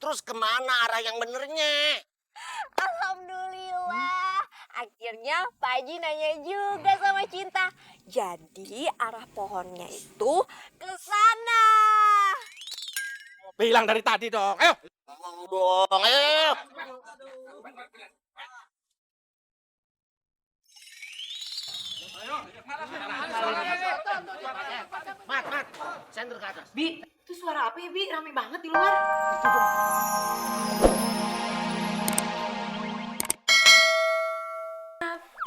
terus kemana arah yang benernya? Alhamdulillah. Akhirnya Pak Haji nanya juga sama Cinta. Jadi arah pohonnya itu ke sana. Bilang dari tadi dong. Ayo. Dong, ayo. Mat, senter ke atas. Bi, itu suara apa ya, Bi? Rame banget di luar. Itu dong.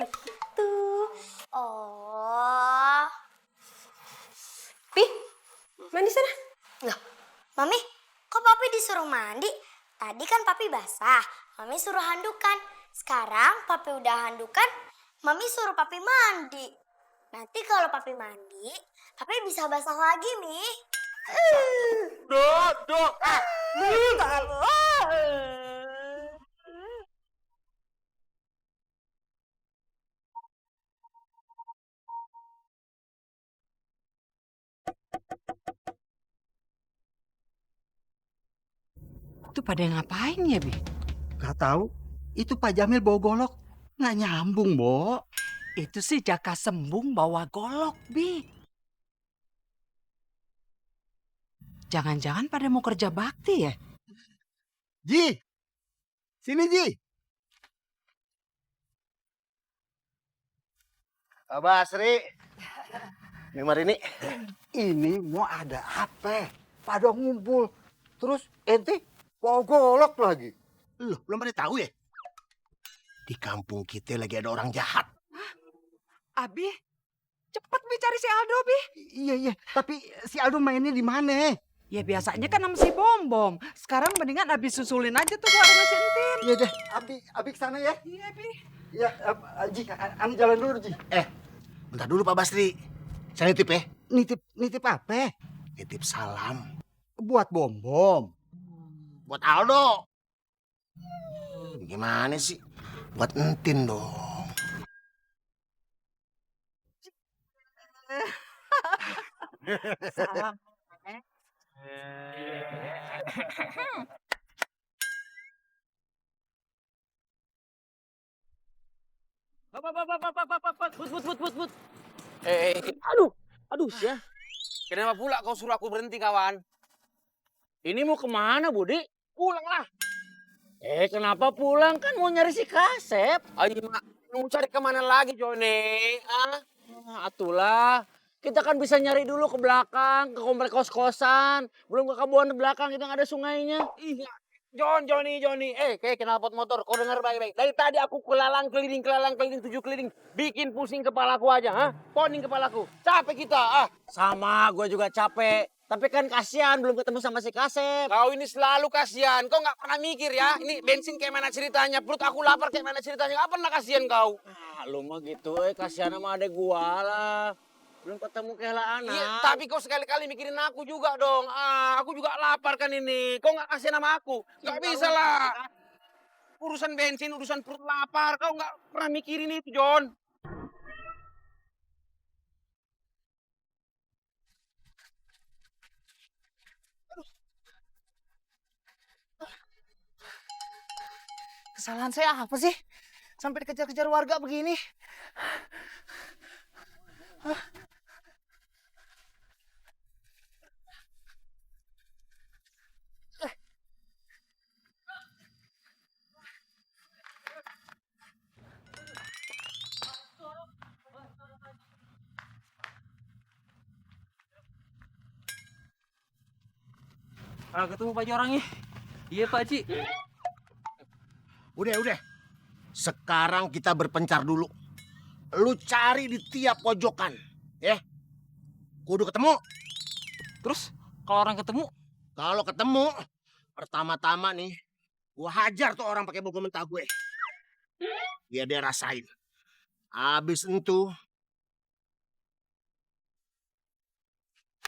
Begitu. Oh. Pi, mandi sana. Loh, Mami, kok Papi disuruh mandi? Tadi kan Papi basah, Mami suruh handukan. Sekarang Papi udah handukan, Mami suruh Papi mandi. Nanti kalau Papi mandi, Papi bisa basah lagi, Mi. Dok. Itu pada ngapain ya, Bi? Gak tahu. Itu Pak Jamil bawa golok. Nggak nyambung, Bo. Itu sih Jaka Sembung bawa golok, Bi. Jangan-jangan pada mau kerja bakti ya? Ji! Sini, Ji! Abah Sri. Memar ini. Ini mau ada apa? Pada ngumpul. Terus ente bawa golok lagi. Loh, belum pada tahu ya? Di kampung kita lagi ada orang jahat. Abi, cepet Bi cari si Aldo, Bi. Iya. Tapi si Aldo mainnya di mana? Ya biasanya kan sama si Bom. Sekarang mendingan Abi susulin aja tuh ke warungnya si Entin. Iya deh, Abi kesana ya. Iya, Bi. Iya, Ji, Ani jalan dulu, Ji. Bentar dulu Pak Basri. Saya nitip ya. Nitip apa? Nitip salam. Buat bom. Buat Aldo. Gimana sih? Buat Entin dong. Salam. Put. Aduh, ya. Kenapa pula kau suruh aku berhenti, kawan? Ini mau kemana, Budi? Pulanglah. Kenapa pulang? Kan mau nyari si Kasep. Ayo, Mak. Mau cari kemana lagi, Joni? Atulah. Kita kan bisa nyari dulu ke belakang, ke komplek kos-kosan. Belum ke kabuan belakang, kita nggak ada sungainya. Iya. Joni. Kayak knalpot motor. Kau dengar baik-baik. Dari tadi aku kelalang keliling, 7 keliling. Bikin pusing kepalaku aja, Poning kepalaku. Capek kita, Sama, gue juga capek. Tapi kan kasihan belum ketemu sama si Kasep. Kau ini selalu kasihan. Kau nggak pernah mikir ya. Ini bensin kayak mana ceritanya. Perut aku lapar kayak mana ceritanya. Nggak pernah kasihan kau. Lu mah gitu, kasihan sama adek gua lah. Belum ketemu kehelaan. Iya, tapi kau sekali-kali mikirin aku juga dong. Aku juga lapar kan ini. Kau nggak kasihan sama aku? Nggak bisa lah. Urusan bensin, urusan perut lapar. Kau nggak pernah mikirin itu, John. Kesalahan saya apa sih? Sampai dikejar-kejar warga begini. Ketemu Pak Haji orangnya. Iya, Pak Haji. Udah. Sekarang kita berpencar dulu. Lu cari di tiap pojokan, ya. Kudu ketemu. Terus kalau orang ketemu? Kalau ketemu, pertama-tama nih, gua hajar tuh orang pakai buku mentah gue. Biar dia rasain. Habis itu,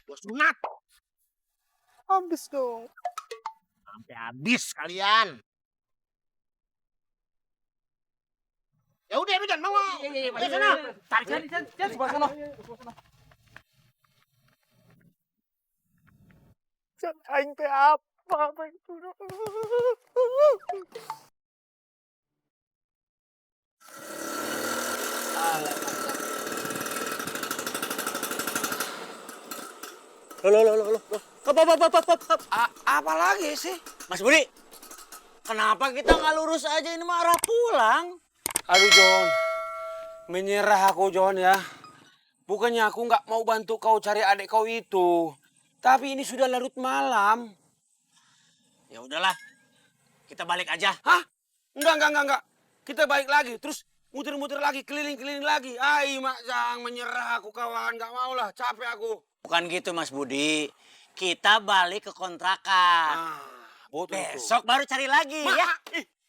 gua sunat. Habis dong. Sampai habis kalian. Ya udah, jangan mau. Iya, Ayo sana. Cari, sebelah sana. Aing teh apa? Loh. Apa lagi sih? Mas Budi, kenapa kita nggak lurus aja ini mah arah pulang? Aduh John, menyerah aku John ya. Bukannya aku nggak mau bantu kau cari adik kau itu. Tapi ini sudah larut malam. Ya udahlah, kita balik aja. Hah? Enggak. Kita balik lagi, terus muter-muter lagi, keliling-keliling lagi. Ai, Mak Jang, menyerah aku kawan. Nggak mau lah, capek aku. Bukan gitu Mas Budi, kita balik ke kontrakan. Betul. Besok baru cari lagi ya.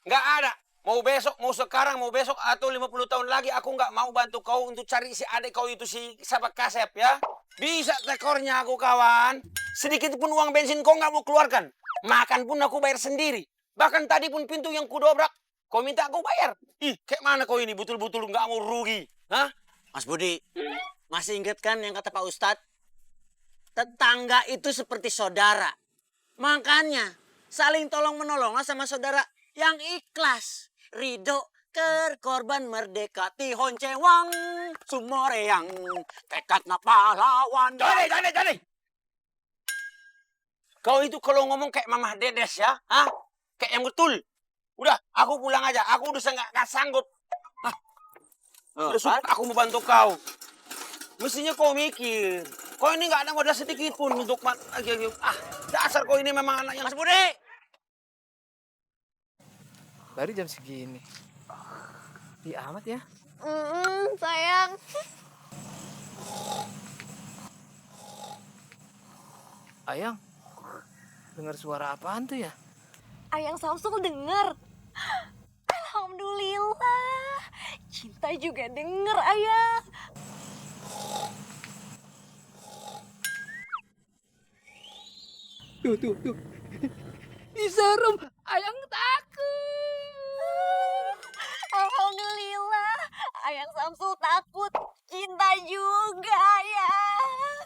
Nggak ada. Mau besok, mau sekarang, mau besok, atau 50 tahun lagi, aku nggak mau bantu kau untuk cari si adik kau itu, si Sabak Kasep ya. Bisa tekornya aku kawan. Sedikit pun uang bensin kau nggak mau keluarkan. Makan pun aku bayar sendiri. Bahkan tadi pun pintu yang kudobrak, kau minta aku bayar. Ih, kayak mana kau ini betul-betul nggak mau rugi. Hah? Mas Budi, masih ingat kan yang kata Pak Ustadz? Tetangga itu seperti saudara. Makanya saling tolong-menolonglah sama saudara yang ikhlas. Ridho ker korban merdeka tihon cewang sumoreang tekadna pahlawan. Johnny. Kau itu kalau ngomong kayak Mamah Dedes ya, hah? Kayak yang betul. Udah, aku pulang aja. Aku udah nggak sanggup. Aku mau bantu kau. Mestinya kau mikir. Kau ini nggak ada modal sedikit pun untuk dasar kau ini memang anak yang... Mas Budi, Baru jam segini. Di amat ya. Sayang. Ayang, dengar suara apaan tuh ya? Ayang Samsul denger. Alhamdulillah. Cinta juga denger, Ayang. Tuh. Ih, serem. Ayang takut. Alhamdulillah. Ayang Samsul takut. Cinta juga, Ayang.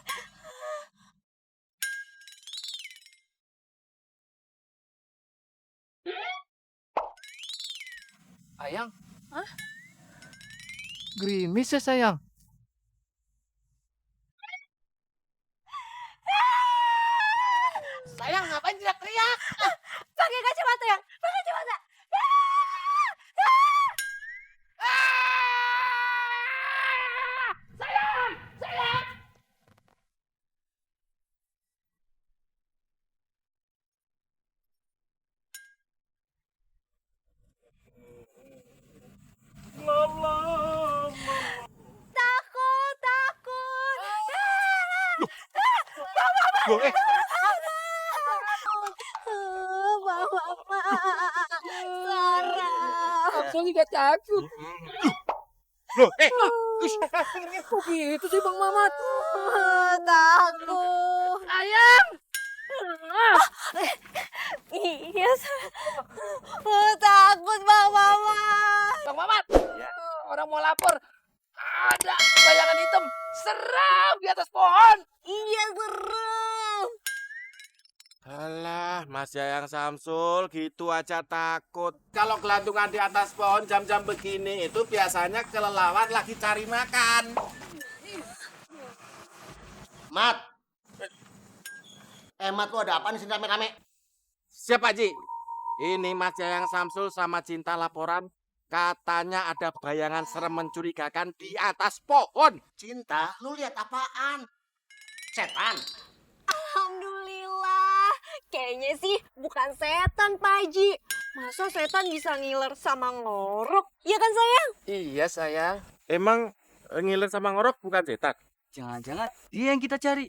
Ayang. Hah? Gerimis ya, sayang? Sayang, ngapain teriak-teriak? Pakai kacamata, Yang. Pakai kacamata. Takut. Mama. Sarah. Samsul juga takut. Kok gitu sih, Bang Mamat? Takut. Ayang! Iya, takut Bang Mama. Bang Mamat! Orang mau lapor. Ada bayangan hitam seram di atas pohon. Iya, serem. Alah, Mas Yayang Samsul gitu aja takut. Kalau gelantungan di atas pohon jam-jam begini itu biasanya kelelawar lagi cari makan. Mat. Mat, lu ada apaan sih rame-rame? Siapa Ji? Ini Mas Yayang Samsul sama Cinta laporan. Katanya ada bayangan serem mencurigakan di atas pohon. Cinta, lu lihat apaan? Setan. Alhamdulillah. Kayaknya sih bukan setan, Pak Haji. Masa setan bisa ngiler sama ngorok? Iya kan, sayang? Iya, sayang. Emang ngiler sama ngorok bukan setan? Jangan-jangan dia yang kita cari.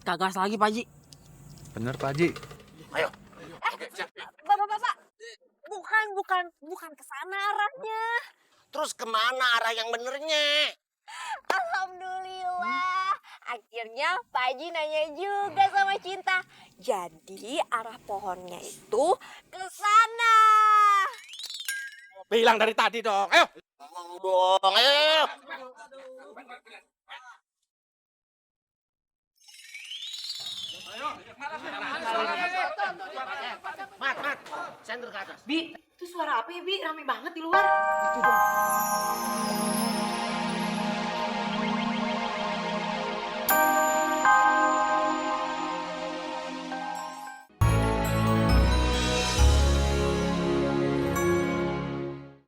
Gagas lagi, Pak Haji. Bener, Pak Haji. Bapak-bapak. Bukan ke sana arahnya. Terus kemana arah yang benernya? Alhamdulillah. Akhirnya Pak Haji nanya juga sama Cinta. Jadi arah pohonnya itu ke sana. Bilang dari tadi dong. Ayo. Ngomong dong, ayo. Mat, senter ke atas. Bi, itu suara apa ya, Bi? Rame banget di luar. Itu dong.